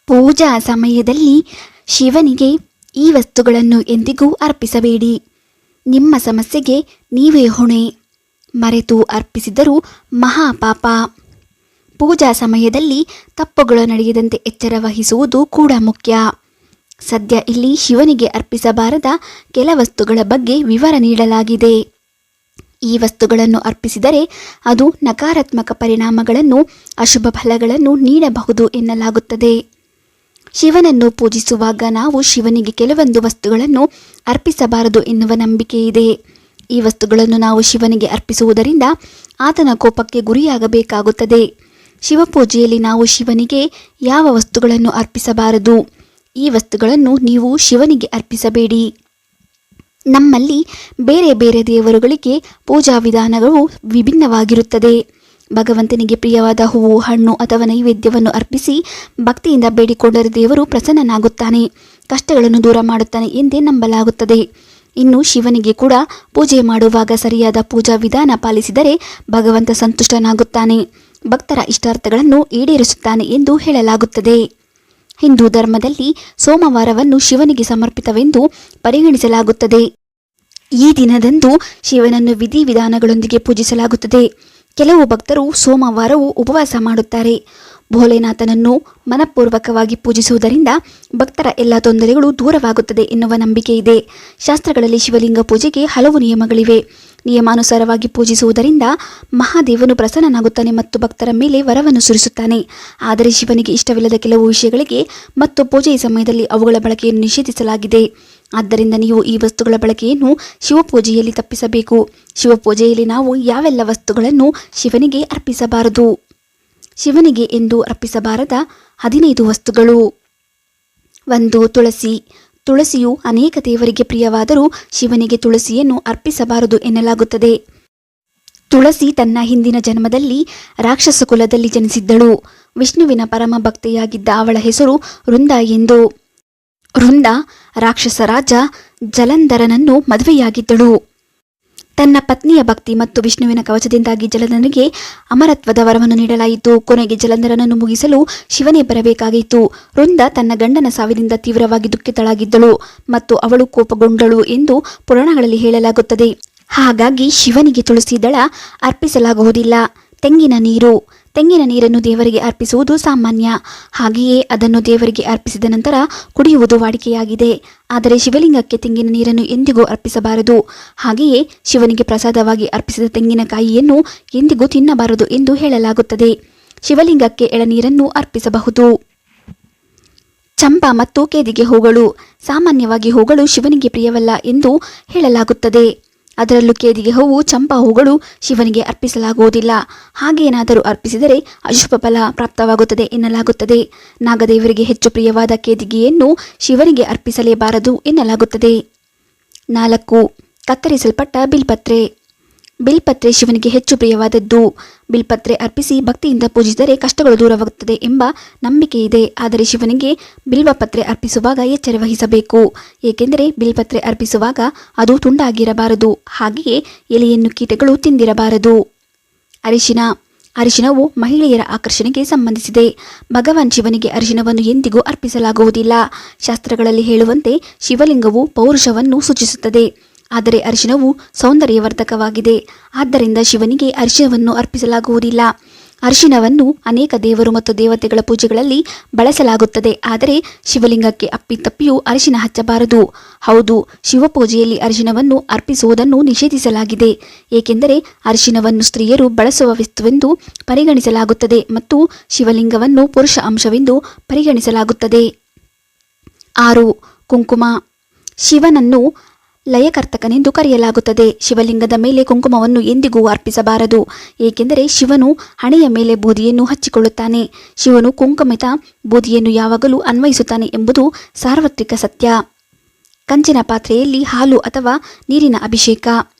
ಪೂಜಾ ಸಮಯದಲ್ಲಿ ಶಿವನಿಗೆ ಈ ವಸ್ತುಗಳನ್ನು ಎಂದಿಗೂ ಅರ್ಪಿಸಬೇಡಿ. ನಿಮ್ಮ ಸಮಸ್ಯೆಗೆ ನೀವೇ ಹೊಣೆ. ಮರೆತು ಅರ್ಪಿಸಿದರೂ ಮಹಾಪಾಪ. ಪೂಜಾ ಸಮಯದಲ್ಲಿ ತಪ್ಪುಗಳು ನಡೆಯದಂತೆ ಎಚ್ಚರ ವಹಿಸುವುದು ಕೂಡ ಮುಖ್ಯ. ಸದ್ಯ ಇಲ್ಲಿ ಶಿವನಿಗೆ ಅರ್ಪಿಸಬಾರದ ಕೆಲ ವಸ್ತುಗಳ ಬಗ್ಗೆ ವಿವರ ನೀಡಲಾಗಿದೆ. ಈ ವಸ್ತುಗಳನ್ನು ಅರ್ಪಿಸಿದರೆ ಅದು ನಕಾರಾತ್ಮಕ ಪರಿಣಾಮಗಳನ್ನು, ಅಶುಭ ಫಲಗಳನ್ನು ನೀಡಬಹುದು ಎನ್ನಲಾಗುತ್ತದೆ. ಶಿವನನ್ನು ಪೂಜಿಸುವಾಗ ನಾವು ಶಿವನಿಗೆ ಕೆಲವೊಂದು ವಸ್ತುಗಳನ್ನು ಅರ್ಪಿಸಬಾರದು ಎನ್ನುವ ನಂಬಿಕೆ ಇದೆ. ಈ ವಸ್ತುಗಳನ್ನು ನಾವು ಶಿವನಿಗೆ ಅರ್ಪಿಸುವುದರಿಂದ ಆತನ ಕೋಪಕ್ಕೆ ಗುರಿಯಾಗಬೇಕಾಗುತ್ತದೆ. ಶಿವಪೂಜೆಯಲ್ಲಿ ನಾವು ಶಿವನಿಗೆ ಯಾವ ವಸ್ತುಗಳನ್ನು ಅರ್ಪಿಸಬಾರದು? ಈ ವಸ್ತುಗಳನ್ನು ನೀವು ಶಿವನಿಗೆ ಅರ್ಪಿಸಬೇಡಿ. ನಮ್ಮಲ್ಲಿ ಬೇರೆ ಬೇರೆ ದೇವರುಗಳಿಗೆ ಪೂಜಾ ವಿಧಾನಗಳು ವಿಭಿನ್ನವಾಗಿರುತ್ತದೆ. ಭಗವಂತನಿಗೆ ಪ್ರಿಯವಾದ ಹೂವು, ಹಣ್ಣು ಅಥವಾ ನೈವೇದ್ಯವನ್ನು ಅರ್ಪಿಸಿ ಭಕ್ತಿಯಿಂದ ಬೇಡಿಕೊಂಡರೆ ದೇವರು ಪ್ರಸನ್ನನಾಗುತ್ತಾನೆ, ಕಷ್ಟಗಳನ್ನು ದೂರ ಮಾಡುತ್ತಾನೆ ಎಂದೇ ನಂಬಲಾಗುತ್ತದೆ. ಇನ್ನು ಶಿವನಿಗೆ ಕೂಡ ಪೂಜೆ ಮಾಡುವಾಗ ಸರಿಯಾದ ಪೂಜಾ ವಿಧಾನ ಪಾಲಿಸಿದರೆ ಭಗವಂತ ಸಂತುಷ್ಟನಾಗುತ್ತಾನೆ, ಭಕ್ತರ ಇಷ್ಟಾರ್ಥಗಳನ್ನು ಈಡೇರಿಸುತ್ತಾನೆ ಎಂದು ಹೇಳಲಾಗುತ್ತದೆ. ಹಿಂದೂ ಧರ್ಮದಲ್ಲಿ ಸೋಮವಾರವನ್ನು ಶಿವನಿಗೆ ಸಮರ್ಪಿತವೆಂದು ಪರಿಗಣಿಸಲಾಗುತ್ತದೆ. ಈ ದಿನದಂದು ಶಿವನನ್ನು ವಿಧಿವಿಧಾನಗಳೊಂದಿಗೆ ಪೂಜಿಸಲಾಗುತ್ತದೆ. ಕೆಲವು ಭಕ್ತರು ಸೋಮವಾರವೂ ಉಪವಾಸ ಮಾಡುತ್ತಾರೆ. ಭೋಲೆನಾಥನನ್ನು ಮನಪೂರ್ವಕವಾಗಿ ಪೂಜಿಸುವುದರಿಂದ ಭಕ್ತರ ಎಲ್ಲ ತೊಂದರೆಗಳು ದೂರವಾಗುತ್ತದೆ ಎನ್ನುವ ನಂಬಿಕೆ ಇದೆ. ಶಾಸ್ತ್ರಗಳಲ್ಲಿ ಶಿವಲಿಂಗ ಪೂಜೆಗೆ ಹಲವು ನಿಯಮಗಳಿವೆ. ನಿಯಮಾನುಸಾರವಾಗಿ ಪೂಜಿಸುವುದರಿಂದ ಮಹಾದೇವನು ಪ್ರಸನ್ನನಾಗುತ್ತಾನೆ ಮತ್ತು ಭಕ್ತರ ಮೇಲೆ ವರವನ್ನು ಸುರಿಸುತ್ತಾನೆ. ಆದರೆ ಶಿವನಿಗೆ ಇಷ್ಟವಿಲ್ಲದ ಕೆಲವು ವಿಷಯಗಳಿಗೆ ಮತ್ತು ಪೂಜೆಯ ಸಮಯದಲ್ಲಿ ಅವುಗಳ ಬಳಕೆಯನ್ನು ನಿಷೇಧಿಸಲಾಗಿದೆ. ಆದ್ದರಿಂದ ನೀವು ಈ ವಸ್ತುಗಳ ಬಳಕೆಯನ್ನು ಶಿವಪೂಜೆಯಲ್ಲಿ ತಪ್ಪಿಸಬೇಕು. ಶಿವಪೂಜೆಯಲ್ಲಿ ನಾವು ಯಾವೆಲ್ಲ ವಸ್ತುಗಳನ್ನು ಶಿವನಿಗೆ ಅರ್ಪಿಸಬಾರದು? ಶಿವನಿಗೆ ಎಂದು ಅರ್ಪಿಸಬಾರದ 15 ವಸ್ತುಗಳು. 1. ತುಳಸಿ. ತುಳಸಿಯು ಅನೇಕ ದೇವರಿಗೆ ಪ್ರಿಯವಾದರೂ ಶಿವನಿಗೆ ತುಳಸಿಯನ್ನು ಅರ್ಪಿಸಬಾರದು ಎನ್ನಲಾಗುತ್ತದೆ. ತುಳಸಿ ತನ್ನ ಹಿಂದಿನ ಜನ್ಮದಲ್ಲಿ ರಾಕ್ಷಸ ಕುಲದಲ್ಲಿ ಜನಿಸಿದ್ದಳು. ವಿಷ್ಣುವಿನ ಪರಮ ಭಕ್ತೆಯಾಗಿದ್ದ ಅವಳ ಹೆಸರು ವೃಂದ ಎಂದು. ವೃಂದ ರಾಕ್ಷಸ ರಾಜ ಜಲಂಧರನನ್ನು ಮದುವೆಯಾಗಿದ್ದಳು. ತನ್ನ ಪತ್ನಿಯ ಭಕ್ತಿ ಮತ್ತು ವಿಷ್ಣುವಿನ ಕವಚದಿಂದಾಗಿ ಜಲಂಧರನಿಗೆ ಅಮರತ್ವದ ವರವನ್ನು ನೀಡಲಾಯಿತು. ಕೊನೆಗೆ ಜಲಂಧರನನ್ನು ಮುಗಿಸಲು ಶಿವನೇ ಬರಬೇಕಾಗಿತ್ತು. ವೃಂದ ತನ್ನ ಗಂಡನ ಸಾವಿನಿಂದ ತೀವ್ರವಾಗಿ ದುಃಖಿತಳಾಗಿದ್ದಳು ಮತ್ತು ಅವಳು ಕೋಪಗೊಂಡಳು ಎಂದು ಪುರಾಣಗಳಲ್ಲಿ ಹೇಳಲಾಗುತ್ತದೆ. ಹಾಗಾಗಿ ಶಿವನಿಗೆ ತುಳಸಿ ದಳ ಅರ್ಪಿಸಲಾಗುವುದಿಲ್ಲ. ತೆಂಗಿನ ನೀರು. ತೆಂಗಿನ ನೀರನ್ನು ದೇವರಿಗೆ ಅರ್ಪಿಸುವುದು ಸಾಮಾನ್ಯ. ಹಾಗೆಯೇ ಅದನ್ನು ದೇವರಿಗೆ ಅರ್ಪಿಸಿದ ನಂತರ ಕುಡಿಯುವುದು ವಾಡಿಕೆಯಾಗಿದೆ. ಆದರೆ ಶಿವಲಿಂಗಕ್ಕೆ ತೆಂಗಿನ ನೀರನ್ನು ಎಂದಿಗೂ ಅರ್ಪಿಸಬಾರದು. ಹಾಗೆಯೇ ಶಿವನಿಗೆ ಪ್ರಸಾದವಾಗಿ ಅರ್ಪಿಸಿದ ತೆಂಗಿನಕಾಯಿಯನ್ನು ಎಂದಿಗೂ ತಿನ್ನಬಾರದು ಎಂದು ಹೇಳಲಾಗುತ್ತದೆ. ಶಿವಲಿಂಗಕ್ಕೆ ಎಳನೀರನ್ನು ಅರ್ಪಿಸಬಹುದು. ಚಂಪಾ ಮತ್ತು ಕೇದಿಗೆ ಹೂಗಳು. ಸಾಮಾನ್ಯವಾಗಿ ಹೂಗಳು ಶಿವನಿಗೆ ಪ್ರಿಯವಲ್ಲ ಎಂದು ಹೇಳಲಾಗುತ್ತದೆ. ಅದರಲ್ಲೂ ಕೇದಿಗೆ ಹೂವು, ಚಂಪಾ ಹೂಗಳು ಶಿವನಿಗೆ ಅರ್ಪಿಸಲಾಗುವುದಿಲ್ಲ. ಹಾಗೇನಾದರೂ ಅರ್ಪಿಸಿದರೆ ಅಶುಭ ಫಲ ಪ್ರಾಪ್ತವಾಗುತ್ತದೆ ಎನ್ನಲಾಗುತ್ತದೆ. ನಾಗದೇವರಿಗೆ ಹೆಚ್ಚು ಪ್ರಿಯವಾದ ಕೇದಿಗೆಯನ್ನು ಶಿವನಿಗೆ ಅರ್ಪಿಸಲೇಬಾರದು ಎನ್ನಲಾಗುತ್ತದೆ. 4. ಕತ್ತರಿಸಲ್ಪಟ್ಟ ಬಿಲ್ಪತ್ರೆ. ಬಿಲ್ಪತ್ರೆ ಶಿವನಿಗೆ ಹೆಚ್ಚು ಪ್ರಿಯವಾದದ್ದು. ಬಿಲ್ಪತ್ರೆ ಅರ್ಪಿಸಿ ಭಕ್ತಿಯಿಂದ ಪೂಜಿಸಿದರೆ ಕಷ್ಟಗಳು ದೂರವಾಗುತ್ತದೆ ಎಂಬ ನಂಬಿಕೆ ಇದೆ. ಆದರೆ ಶಿವನಿಗೆ ಬಿಲ್ವಪತ್ರೆ ಅರ್ಪಿಸುವಾಗ ಎಚ್ಚರ ವಹಿಸಬೇಕು. ಏಕೆಂದರೆ ಬಿಲ್ಪತ್ರೆ ಅರ್ಪಿಸುವಾಗ ಅದು ತುಂಡಾಗಿರಬಾರದು. ಹಾಗೆಯೇ ಎಲೆಯನ್ನು ಕೀಟಗಳು ತಿಂದಿರಬಾರದು. ಅರಿಶಿನ. ಅರಿಶಿನವು ಮಹಿಳೆಯರ ಆಕರ್ಷಣೆಗೆ ಸಂಬಂಧಿಸಿದೆ. ಭಗವಾನ್ ಶಿವನಿಗೆ ಅರಿಶಿನವನ್ನು ಎಂದಿಗೂ ಅರ್ಪಿಸಲಾಗುವುದಿಲ್ಲ. ಶಾಸ್ತ್ರಗಳಲ್ಲಿ ಹೇಳುವಂತೆ ಶಿವಲಿಂಗವು ಪೌರುಷವನ್ನು ಸೂಚಿಸುತ್ತದೆ. ಆದರೆ ಅರಿಶಿನವು ಸೌಂದರ್ಯವರ್ಧಕವಾಗಿದೆ. ಆದ್ದರಿಂದ ಶಿವನಿಗೆ ಅರಿಶಿನವನ್ನು ಅರ್ಪಿಸಲಾಗುವುದಿಲ್ಲ. ಅರಿಶಿನವನ್ನು ಅನೇಕ ದೇವರು ಮತ್ತು ದೇವತೆಗಳ ಪೂಜೆಗಳಲ್ಲಿ ಬಳಸಲಾಗುತ್ತದೆ. ಆದರೆ ಶಿವಲಿಂಗಕ್ಕೆ ಅಪ್ಪಿತಪ್ಪಿಯೂ ಅರಿಶಿನ ಹಚ್ಚಬಾರದು. ಹೌದು, ಶಿವಪೂಜೆಯಲ್ಲಿ ಅರಿಶಿನವನ್ನು ಅರ್ಪಿಸುವುದನ್ನು ನಿಷೇಧಿಸಲಾಗಿದೆ. ಏಕೆಂದರೆ ಅರಿಶಿನವನ್ನು ಸ್ತ್ರೀಯರು ಬಳಸುವ ವಸ್ತುವೆಂದು ಪರಿಗಣಿಸಲಾಗುತ್ತದೆ ಮತ್ತು ಶಿವಲಿಂಗವನ್ನು ಪುರುಷ ಅಂಶವೆಂದು ಪರಿಗಣಿಸಲಾಗುತ್ತದೆ. 6. ಕುಂಕುಮ. ಶಿವನನ್ನು ಲಯಕರ್ತಕನೆಂದು ಕರೆಯಲಾಗುತ್ತದೆ. ಶಿವಲಿಂಗದ ಮೇಲೆ ಕುಂಕುಮವನ್ನು ಎಂದಿಗೂ ಅರ್ಪಿಸಬಾರದು. ಏಕೆಂದರೆ ಶಿವನು ಹಣೆಯ ಮೇಲೆ ಬೂದಿಯನ್ನು ಹಚ್ಚಿಕೊಳ್ಳುತ್ತಾನೆ. ಶಿವನು ಕುಂಕುಮಿತ ಬೂದಿಯನ್ನು ಯಾವಾಗಲೂ ಅನ್ವಯಿಸುತ್ತಾನೆ ಎಂಬುದು ಸಾರ್ವತ್ರಿಕ ಸತ್ಯ. ಕಂಚಿನ ಪಾತ್ರೆಯಲ್ಲಿ ಹಾಲು ಅಥವಾ ನೀರಿನ ಅಭಿಷೇಕ.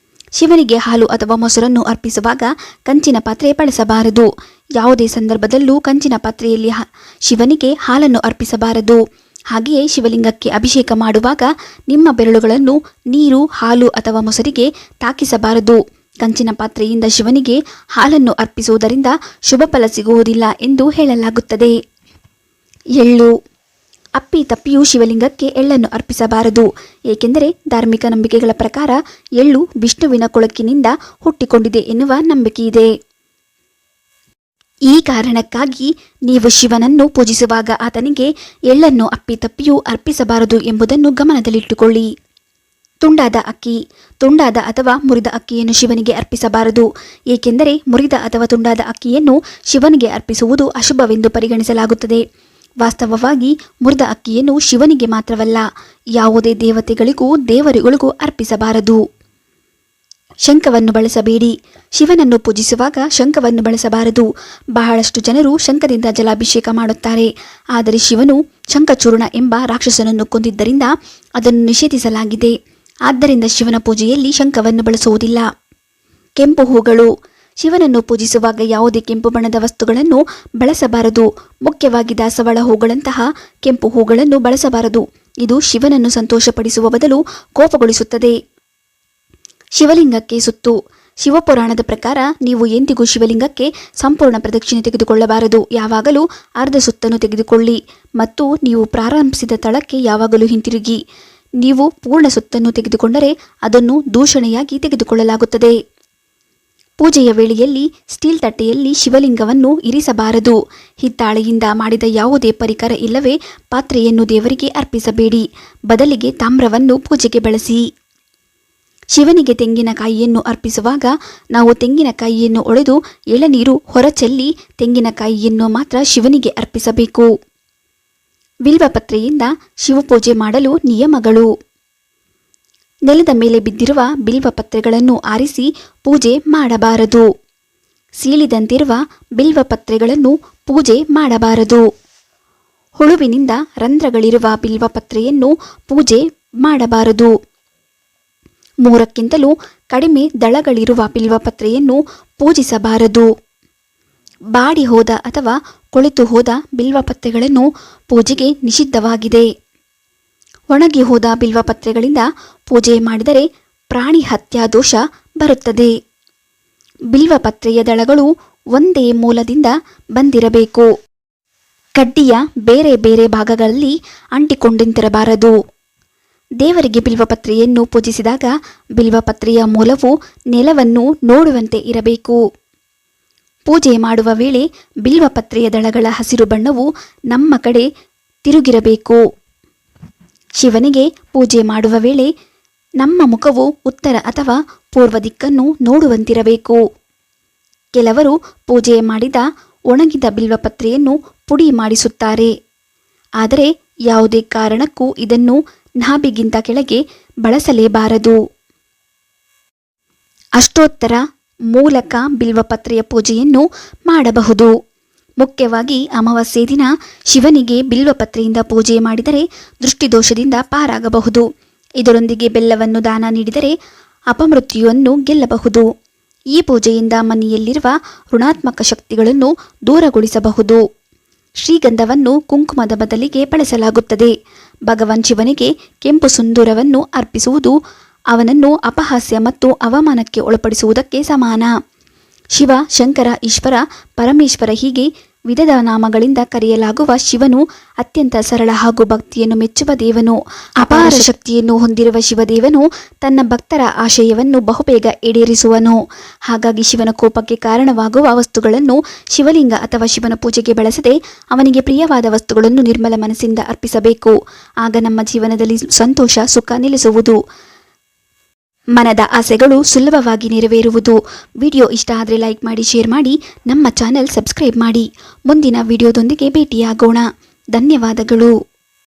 ಶಿವನಿಗೆ ಹಾಲು ಅಥವಾ ಮೊಸರನ್ನು ಅರ್ಪಿಸುವಾಗ ಕಂಚಿನ ಪಾತ್ರೆ ಬಳಸಬಾರದು. ಯಾವುದೇ ಸಂದರ್ಭದಲ್ಲೂ ಕಂಚಿನ ಪಾತ್ರೆಯಲ್ಲಿ ಶಿವನಿಗೆ ಹಾಲನ್ನು ಅರ್ಪಿಸಬಾರದು. ಹಾಗೆಯೇ ಶಿವಲಿಂಗಕ್ಕೆ ಅಭಿಷೇಕ ಮಾಡುವಾಗ ನಿಮ್ಮ ಬೆರಳುಗಳನ್ನು ನೀರು, ಹಾಲು ಅಥವಾ ಮೊಸರಿಗೆ ತಾಕಿಸಬಾರದು. ಕಂಚಿನ ಪಾತ್ರೆಯಿಂದ ಶಿವನಿಗೆ ಹಾಲನ್ನು ಅರ್ಪಿಸುವುದರಿಂದ ಶುಭ ಫಲ ಸಿಗುವುದಿಲ್ಲ ಎಂದು ಹೇಳಲಾಗುತ್ತದೆ. ಎಳ್ಳು. ಅಪ್ಪಿತಪ್ಪಿಯೂ ಶಿವಲಿಂಗಕ್ಕೆ ಎಳ್ಳನ್ನು ಅರ್ಪಿಸಬಾರದು. ಏಕೆಂದರೆ ಧಾರ್ಮಿಕ ನಂಬಿಕೆಗಳ ಪ್ರಕಾರ ಎಳ್ಳು ವಿಷ್ಣುವಿನ ಕೊಳಕಿನಿಂದ ಹುಟ್ಟಿಕೊಂಡಿದೆ ಎನ್ನುವ ನಂಬಿಕೆಯಿದೆ. ಈ ಕಾರಣಕ್ಕಾಗಿ ನೀವು ಶಿವನನ್ನು ಪೂಜಿಸುವಾಗ ಆತನಿಗೆ ಎಳ್ಳನ್ನು ಅಪ್ಪಿತಪ್ಪಿಯೂ ಅರ್ಪಿಸಬಾರದು ಎಂಬುದನ್ನು ಗಮನದಲ್ಲಿಟ್ಟುಕೊಳ್ಳಿ. ತುಂಡಾದ ಅಥವಾ ಮುರಿದ ಅಕ್ಕಿಯನ್ನು ಶಿವನಿಗೆ ಅರ್ಪಿಸಬಾರದು. ಏಕೆಂದರೆ ಮುರಿದ ಅಥವಾ ತುಂಡಾದ ಅಕ್ಕಿಯನ್ನು ಶಿವನಿಗೆ ಅರ್ಪಿಸುವುದು ಅಶುಭವೆಂದು ಪರಿಗಣಿಸಲಾಗುತ್ತದೆ. ವಾಸ್ತವವಾಗಿ ಮುರಿದ ಅಕ್ಕಿಯನ್ನು ಶಿವನಿಗೆ ಮಾತ್ರವಲ್ಲ, ಯಾವುದೇ ದೇವರುಗಳಿಗೂ ಅರ್ಪಿಸಬಾರದು. ಶಂಖವನ್ನು ಬಳಸಬೇಡಿ. ಶಿವನನ್ನು ಪೂಜಿಸುವಾಗ ಶಂಖವನ್ನು ಬಳಸಬಾರದು. ಬಹಳಷ್ಟು ಜನರು ಶಂಖದಿಂದ ಜಲಾಭಿಷೇಕ ಮಾಡುತ್ತಾರೆ. ಆದರೆ ಶಿವನು ಶಂಖಚೂರ್ಣ ಎಂಬ ರಾಕ್ಷಸನನ್ನು ಕೊಂದಿದ್ದರಿಂದ ಅದನ್ನು ನಿಷೇಧಿಸಲಾಗಿದೆ. ಆದ್ದರಿಂದ ಶಿವನ ಪೂಜೆಯಲ್ಲಿ ಶಂಖವನ್ನು ಬಳಸುವುದಿಲ್ಲ. ಕೆಂಪು ಹೂಗಳು. ಶಿವನನ್ನು ಪೂಜಿಸುವಾಗ ಯಾವುದೇ ಕೆಂಪು ಬಣ್ಣದ ವಸ್ತುಗಳನ್ನು ಬಳಸಬಾರದು. ಮುಖ್ಯವಾಗಿ ದಾಸವಾಳ ಹೂಗಳಂತಹ ಕೆಂಪು ಹೂಗಳನ್ನು ಬಳಸಬಾರದು. ಇದು ಶಿವನನ್ನು ಸಂತೋಷಪಡಿಸುವ ಬದಲು ಕೋಪಗೊಳಿಸುತ್ತದೆ. ಶಿವಲಿಂಗಕ್ಕೆ ಸುತ್ತು. ಶಿವಪುರಾಣದ ಪ್ರಕಾರ ನೀವು ಎಂದಿಗೂ ಶಿವಲಿಂಗಕ್ಕೆ ಸಂಪೂರ್ಣ ಪ್ರದಕ್ಷಿಣೆ ತೆಗೆದುಕೊಳ್ಳಬಾರದು. ಯಾವಾಗಲೂ ಅರ್ಧ ಸುತ್ತನ್ನು ತೆಗೆದುಕೊಳ್ಳಿ ಮತ್ತು ನೀವು ಪ್ರಾರಂಭಿಸಿದ ಸ್ಥಳಕ್ಕೆ ಯಾವಾಗಲೂ ಹಿಂತಿರುಗಿ. ನೀವು ಪೂರ್ಣ ಸುತ್ತನ್ನು ತೆಗೆದುಕೊಂಡರೆ ಅದನ್ನು ದೂಷಣೆಯಾಗಿ ತೆಗೆದುಕೊಳ್ಳಲಾಗುತ್ತದೆ. ಪೂಜೆಯ ವೇಳೆಯಲ್ಲಿ ಸ್ಟೀಲ್ ತಟ್ಟೆಯಲ್ಲಿ ಶಿವಲಿಂಗವನ್ನು ಇರಿಸಬಾರದು. ಹಿತ್ತಾಳೆಯಿಂದ ಮಾಡಿದ ಯಾವುದೇ ಪರಿಕರ ಇಲ್ಲವೇ ಪಾತ್ರೆಯನ್ನು ದೇವರಿಗೆ ಅರ್ಪಿಸಬೇಡಿ. ಬದಲಿಗೆ ತಾಮ್ರವನ್ನು ಪೂಜೆಗೆ ಬಳಸಿ. ಶಿವನಿಗೆ ತೆಂಗಿನಕಾಯಿಯನ್ನು ಅರ್ಪಿಸುವಾಗ ನಾವು ತೆಂಗಿನಕಾಯಿಯನ್ನು ಒಡೆದು ಎಳನೀರು ಹೊರಚೆಲ್ಲಿ ತೆಂಗಿನಕಾಯಿಯನ್ನು ಮಾತ್ರ ಶಿವನಿಗೆ ಅರ್ಪಿಸಬೇಕು. ಬಿಲ್ವಪತ್ರೆಯಿಂದ ಶಿವಪೂಜೆ ಮಾಡಲು ನಿಯಮಗಳು. ನೆಲದ ಮೇಲೆ ಬಿದ್ದಿರುವ ಬಿಲ್ವಪತ್ರೆಗಳನ್ನು ಆರಿಸಿ ಪೂಜೆ ಮಾಡಬಾರದು. ಸೀಳಿದಂತಿರುವ ಬಿಲ್ವಪತ್ರೆಗಳನ್ನು ಪೂಜೆ ಮಾಡಬಾರದು. ಹುಳುವಿನಿಂದ ರಂಧ್ರಗಳಿರುವ ಬಿಲ್ವಪತ್ರೆಯನ್ನು ಪೂಜೆ ಮಾಡಬಾರದು. 3ಕ್ಕಿಂತಲೂ ಕಡಿಮೆ ದಳಗಳಿರುವ ಬಿಲ್ವಪತ್ರೆಯನ್ನು ಪೂಜಿಸಬಾರದು. ಬಾಡಿ ಹೋದ ಅಥವಾ ಕೊಳೆತು ಹೋದ ಬಿಲ್ವಪತ್ರೆಗಳನ್ನು ಪೂಜೆಗೆ ನಿಷಿದ್ಧವಾಗಿದೆ. ಒಣಗಿ ಹೋದ ಬಿಲ್ವಪತ್ರೆಗಳಿಂದ ಪೂಜೆ ಮಾಡಿದರೆ ಪ್ರಾಣಿ ಹತ್ಯಾ ದೋಷ ಬರುತ್ತದೆ. ಬಿಲ್ವಪತ್ರೆಯ ದಳಗಳು ಒಂದೇ ಮೂಲದಿಂದ ಬಂದಿರಬೇಕು. ಕಡ್ಡಿಯ ಬೇರೆ ಬೇರೆ ಭಾಗಗಳಲ್ಲಿ ಅಂಟಿಕೊಂಡಂತಿರಬಾರದು. ದೇವರಿಗೆ ಬಿಲ್ವಪತ್ರೆಯನ್ನು ಪೂಜಿಸಿದಾಗ ಬಿಲ್ವಪತ್ರೆಯ ಮೂಲವು ನೆಲವನ್ನು ನೋಡುವಂತೆ ಇರಬೇಕು. ಪೂಜೆ ಮಾಡುವ ವೇಳೆ ಬಿಲ್ವಪತ್ರೆಯ ದಳಗಳ ಹಸಿರು ಬಣ್ಣವು ನಮ್ಮ ಕಡೆ ತಿರುಗಿರಬೇಕು. ಶಿವನಿಗೆ ಪೂಜೆ ಮಾಡುವ ವೇಳೆ ನಮ್ಮ ಮುಖವು ಉತ್ತರ ಅಥವಾ ಪೂರ್ವ ದಿಕ್ಕನ್ನು ನೋಡುವಂತಿರಬೇಕು. ಕೆಲವರು ಪೂಜೆ ಮಾಡಿದ ಒಣಗಿದ ಬಿಲ್ವಪತ್ರೆಯನ್ನು ಪುಡಿ ಮಾಡಿಸುತ್ತಾರೆ. ಆದರೆ ಯಾವುದೇ ಕಾರಣಕ್ಕೂ ಇದನ್ನು ನಾಭಿಗಿಂತ ಕೆಳಗೆ ಬಳಸಲೇಬಾರದು. ಅಷ್ಟೋತ್ತರ ಮೂಲಕ ಬಿಲ್ವಪತ್ರೆಯ ಪೂಜೆಯನ್ನು ಮಾಡಬಹುದು. ಮುಖ್ಯವಾಗಿ ಅಮಾವಾಸ್ಯೆ ದಿನ ಶಿವನಿಗೆ ಬಿಲ್ವಪತ್ರೆಯಿಂದ ಪೂಜೆ ಮಾಡಿದರೆ ದೃಷ್ಟಿದೋಷದಿಂದ ಪಾರಾಗಬಹುದು. ಇದರೊಂದಿಗೆ ಬೆಲ್ಲವನ್ನು ದಾನ ನೀಡಿದರೆ ಅಪಮೃತ್ಯುವನ್ನು ಗೆಲ್ಲಬಹುದು. ಈ ಪೂಜೆಯಿಂದ ಮನೆಯಲ್ಲಿರುವ ಋಣಾತ್ಮಕ ಶಕ್ತಿಗಳನ್ನು ದೂರಗೊಳಿಸಬಹುದು. ಶ್ರೀಗಂಧವನ್ನು ಕುಂಕುಮದ ಬದಲಿಗೆ ಬಳಸಲಾಗುತ್ತದೆ. ಭಗವಾನ್ ಶಿವನಿಗೆ ಕೆಂಪು ಸಿಂಧೂರವನ್ನು ಅರ್ಪಿಸುವುದು ಅವನನ್ನು ಅಪಹಾಸ್ಯ ಮತ್ತು ಅವಮಾನಕ್ಕೆ ಒಳಪಡಿಸುವುದಕ್ಕೆ ಸಮಾನ. ಶಿವ, ಶಂಕರ, ಈಶ್ವರ, ಪರಮೇಶ್ವರ ಹೀಗೆ ವಿಧದ ನಾಮಗಳಿಂದ ಕರೆಯಲಾಗುವ ಶಿವನು ಅತ್ಯಂತ ಸರಳ ಹಾಗೂ ಭಕ್ತಿಯನ್ನು ಮೆಚ್ಚುವ ದೇವನು. ಅಪಾರ ಶಕ್ತಿಯನ್ನು ಹೊಂದಿರುವ ಶಿವದೇವನು ತನ್ನ ಭಕ್ತರ ಆಶಯವನ್ನು ಬಹುಬೇಗ ಈಡೇರಿಸುವನು. ಹಾಗಾಗಿ ಶಿವನ ಕೋಪಕ್ಕೆ ಕಾರಣವಾಗುವ ವಸ್ತುಗಳನ್ನು ಶಿವಲಿಂಗ ಅಥವಾ ಶಿವನ ಪೂಜೆಗೆ ಬಳಸದೆ ಅವನಿಗೆ ಪ್ರಿಯವಾದ ವಸ್ತುಗಳನ್ನು ನಿರ್ಮಲ ಮನಸ್ಸಿಂದ ಅರ್ಪಿಸಬೇಕು. ಆಗ ನಮ್ಮ ಜೀವನದಲ್ಲಿ ಸಂತೋಷ, ಸುಖ ನೆಲೆಸುವುದು. ಮನದ ಆಸೆಗಳು ಸುಲಭವಾಗಿ ನೆರವೇರುವುದು. ವಿಡಿಯೋ ಇಷ್ಟ ಆದರೆ ಲೈಕ್ ಮಾಡಿ, ಶೇರ್ ಮಾಡಿ, ನಮ್ಮ ಚಾನೆಲ್ ಸಬ್ಸ್ಕ್ರೈಬ್ ಮಾಡಿ. ಮುಂದಿನ ವಿಡಿಯೋದೊಂದಿಗೆ ಭೇಟಿಯಾಗೋಣ. ಧನ್ಯವಾದಗಳು.